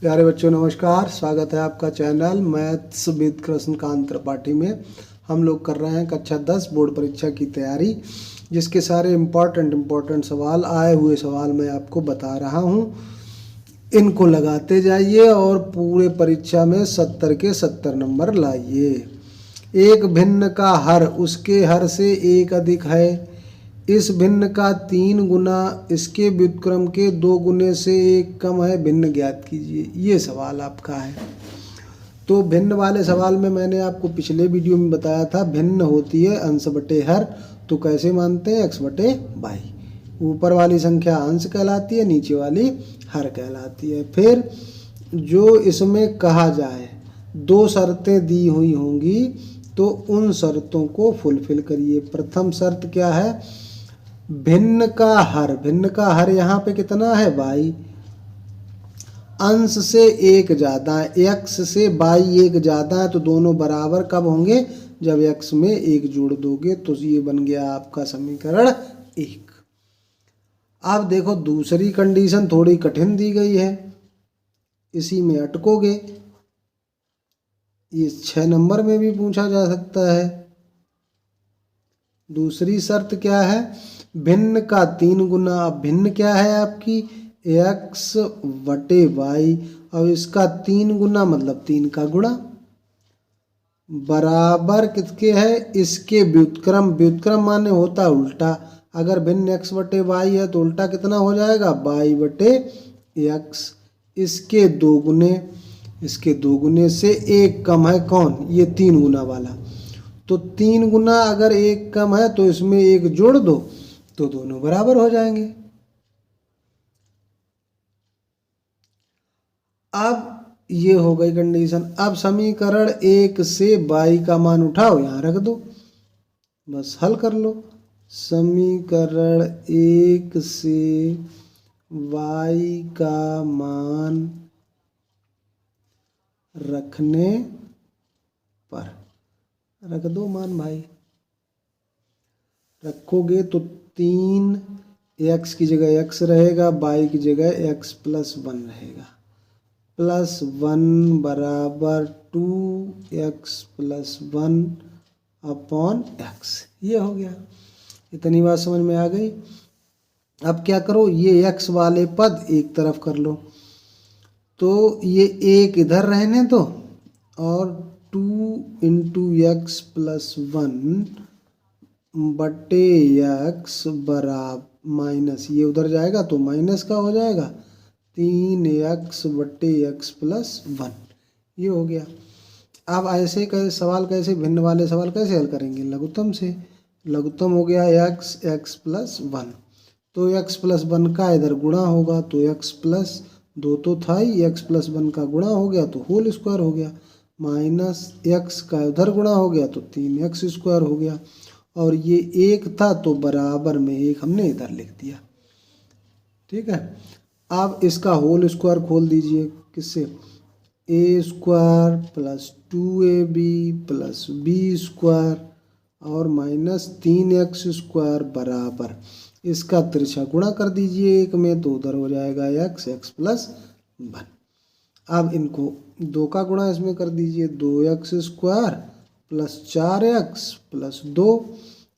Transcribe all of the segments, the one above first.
प्यारे बच्चों नमस्कार, स्वागत है आपका channel maths with Krishnakant Tripathi में। हम लोग कर रहे हैं कक्षा 10 बोर्ड परीक्षा की तैयारी, जिसके सारे इम्पोर्टेंट सवाल आए हुए सवाल मैं आपको बता रहा हूं। इनको लगाते जाइए और पूरे परीक्षा में 70 के 70 नंबर लाइए। एक भिन्न का हर उसके हर से एक अधिक है। इस भिन्न का 3 गुना इसके व्युत्क्रम के 2 गुने से 1 कम है। भिन्न ज्ञात कीजिए। ये सवाल आपका है। तो भिन्न वाले सवाल में मैंने आपको पिछले वीडियो में बताया था, भिन्न होती है अंश बटे हर। तो कैसे मानते हैं? x बटे वाई। ऊपर वाली संख्या अंश कहलाती है, नीचे वाली हर कहलाती है। फिर जो इसमें कहा जाए, 2 शर्तें दी हुई होंगी, तो उन शर्तों को फुलफिल करिए। प्रथम शर्त क्या है? भिन्न का हर यहाँ पे कितना है? y। अंश से एक ज़्यादा है, x से y एक ज़्यादा है, तो दोनों बराबर कब होंगे? जब x में एक जोड़ दोगे। तो ये बन गया आपका समीकरण 1। अब देखो, दूसरी कंडीशन थोड़ी कठिन दी गई है, इसी में अटकोगे। ये 6 नंबर में भी पूछा जा सकता है। दूसरी शर्त क्या है? भिन्न का 3 गुना। अब भिन्न क्या है आपकी? x बटे वाई। और इसका 3 गुना मतलब 3 का गुणा बराबर किसके है? इसके व्युत्क्रम। व्युत्क्रम माने होता है उल्टा। अगर भिन्न x बटे वाई है तो उल्टा कितना हो जाएगा? y बटे x। इसके 2 गुने, इसके 2 गुने से 1 कम है। कौन? ये 3 गुना वाला। तो 3 गुना अगर 1 कम है तो इसमें 1 जोड़ दो, तो दोनों बराबर हो जाएंगे। अब ये हो गई कंडीशन। अब समीकरण 1 से y का मान उठाओ, यहाँ रख दो, बस हल कर लो। समीकरण 1 से y का मान रखने पर, रख दो मान भाई। रखोगे तो 3 x की जगह x रहेगा, y की जगह x प्लस 1 रहेगा। प्लस 1 बराबर 2x प्लस 1 अपॉन x। ये हो गया। इतनी बात समझ में आ गई। अब क्या करो, ये x वाले पद एक तरफ कर लो, तो ये 1 इधर रहने दो, और 2 इंटू एक्स प्लस 1 बटे x बराबर माइनस, ये उधर जाएगा तो माइनस का हो जाएगा 3x बटे x प्लस 1। ये हो गया। अब ऐसे कैसे सवाल, कैसे भिन्न वाले सवाल कैसे हल करेंगे? लघुत्तम से। लघुत्तम हो गया x प्लस 1, तो x प्लस 1 का इधर गुणा होगा, तो x प्लस 2 तो था ही, x प्लस 1 का गुणा हो गया तो होल स्क्वायर हो गया। माइनस x का उधर गुणा हो गया तो 3x स्क्वायर हो गया। और ये 1 था तो बराबर में 1 हमने इधर लिख दिया। ठीक है। अब इसका होल स्क्वायर खोल दीजिए। किससे? a square plus 2ab plus b square और माइनस 3x स्क्वायर बराबर, इसका तिरछा गुणा कर दीजिए 1 में, तो उधर हो जाएगा x प्लस 1। अब इनको 2 का गुणा इसमें कर दीजिए, 2x square plus 4x plus 2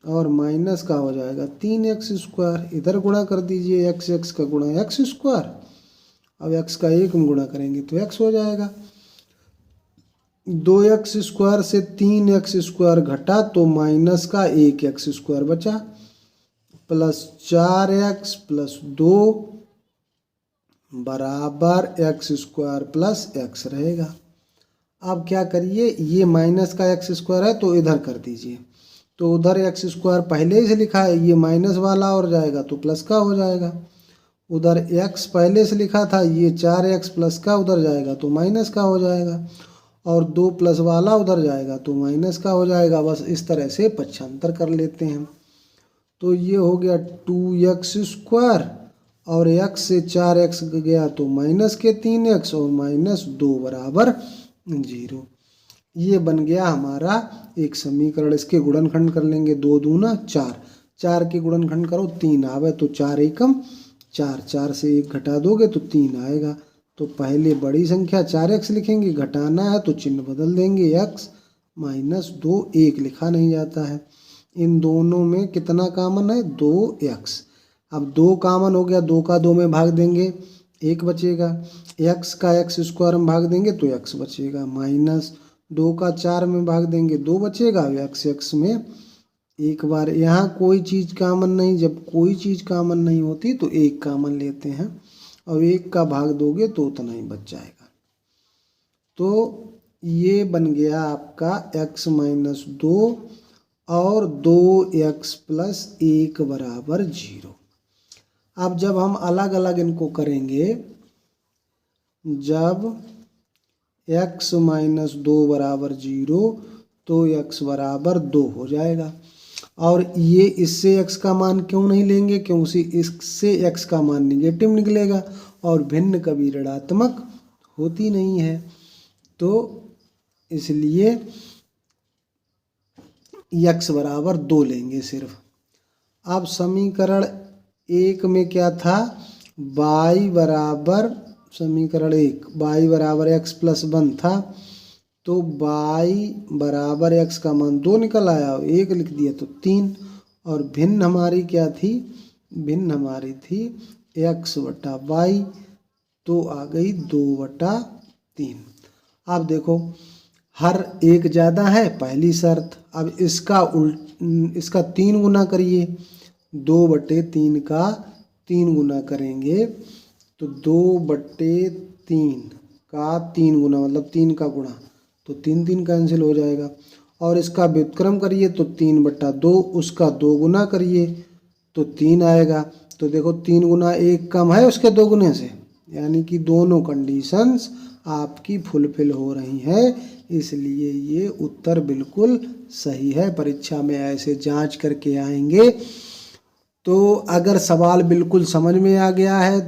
और माइनस का हो जाएगा 3x स्क्वायर। इधर गुणा कर दीजिए, x का गुणा x स्क्वायर। अब x का 1 में गुणा करेंगे तो x हो जाएगा। 2x स्क्वायर से 3x स्क्वायर घटा तो माइनस का 1x स्क्वायर बचा, प्लस 4x प्लस 2 बराबर x स्क्वायर प्लस x रहेगा। अब क्या करिए, ये माइनस का x स्क्वायर है तो इधर कर दीजिए, तो उधर x स्क्वायर पहले से लिखा है, ये माइनस वाला और जाएगा तो प्लस का हो जाएगा। उधर x पहले से लिखा था, ये 4x प्लस का उधर जाएगा तो माइनस का हो जाएगा, और 2 प्लस वाला उधर जाएगा तो माइनस का हो जाएगा। बस इस तरह से पक्षांतर कर लेते हैं। तो ये हो गया 2x स्क्वायर, और x से 4x गया तो माइनस के 3x और माइनस 2 बराबर 0। ये बन गया हमारा एक समीकरण। इसके गुणनखंड कर लेंगे, 2 दूना 4, 4 के गुणनखंड करो 3 आवे तो 4 एकम 4, 4 से 1 घटा दोगे तो 3 आएगा, तो पहले बड़ी संख्या 4x लिखेंगे, घटाना है तो चिन्ह बदल देंगे, x माइनस 2 1 लिखा नहीं जाता है। इन दोनों में कितना कॉमन है, 2x। अब 2 कॉमन हो गया, 2 का 2 में भाग देंगे 1 बचेगा, x का x स्क्वायर में भाग देंगे तो x बचेगा, माइनस 2 का 4 में भाग देंगे 2 बचेगा, x में एक बार यहाँ कोई चीज़ कॉमन नहीं, जब कोई चीज़ कॉमन नहीं होती तो 1 कॉमन लेते हैं और 1 का भाग दोगे तो उतना ही बच जाएगा। तो ये बन गया आपका x माइनस 2 और 2x प्लस 1 बराबर 0। अब जब हम अलग अलग इनको करेंगे, जब x माइनस 2 बराबर 0 तो x बराबर 2 हो जाएगा। और ये इससे x का मान क्यों नहीं लेंगे, क्योंकि इससे x का मान निगेटिव निकलेगा और भिन्न कभी ऋणात्मक होती नहीं है, तो इसलिए x बराबर 2 लेंगे सिर्फ। अब समीकरण 1 में क्या था, y बराबर, समीकरण 1 y बराबर x प्लस 1 था, तो y बराबर x का मान 2 निकल आया, 1 लिख दिया तो 3, और भिन्न हमारी क्या थी, भिन्न हमारी थी x बटा y, तो आ गई 2/3। अब देखो हर एक ज़्यादा है, पहली शर्त। अब इसका 3 गुना करिए, 2/3 का 3 गुना करेंगे तो 2/3 का 3 गुना मतलब 3 का गुणा, तो 3 3 कैंसिल हो जाएगा। और इसका व्युत्क्रम करिए तो 3/2, उसका 2 गुना करिए तो 3 आएगा। तो देखो 3 गुना 1 कम है उसके 2 गुने से, यानी कि दोनों कंडीशंस आपकी फुलफिल हो रही हैं, इसलिए ये उत्तर बिल्कुल सही है। परीक्षा में ऐसे जांच करके आएंगे। तो अगर सवाल बिल्कुल समझ में आ गया है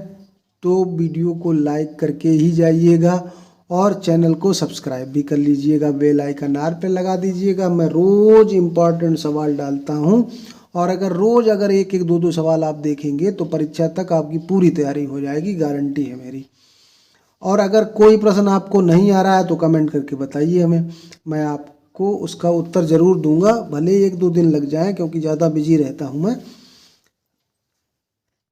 तो वीडियो को लाइक करके ही जाइएगा और चैनल को सब्सक्राइब भी कर लीजिएगा, बेल आइकन आल पे लगा दीजिएगा। मैं रोज़ इम्पॉर्टेंट सवाल डालता हूं, और अगर रोज़ अगर 1 1 2 2 सवाल आप देखेंगे तो परीक्षा तक आपकी पूरी तैयारी हो जाएगी, गारंटी है मेरी। और अगर कोई प्रश्न आपको नहीं आ रहा है तो कमेंट करके बताइए हमें, मैं आपको उसका उत्तर ज़रूर दूंगा, भले 1 2 दिन लग जाए क्योंकि ज़्यादा बिजी रहता हूं मैं।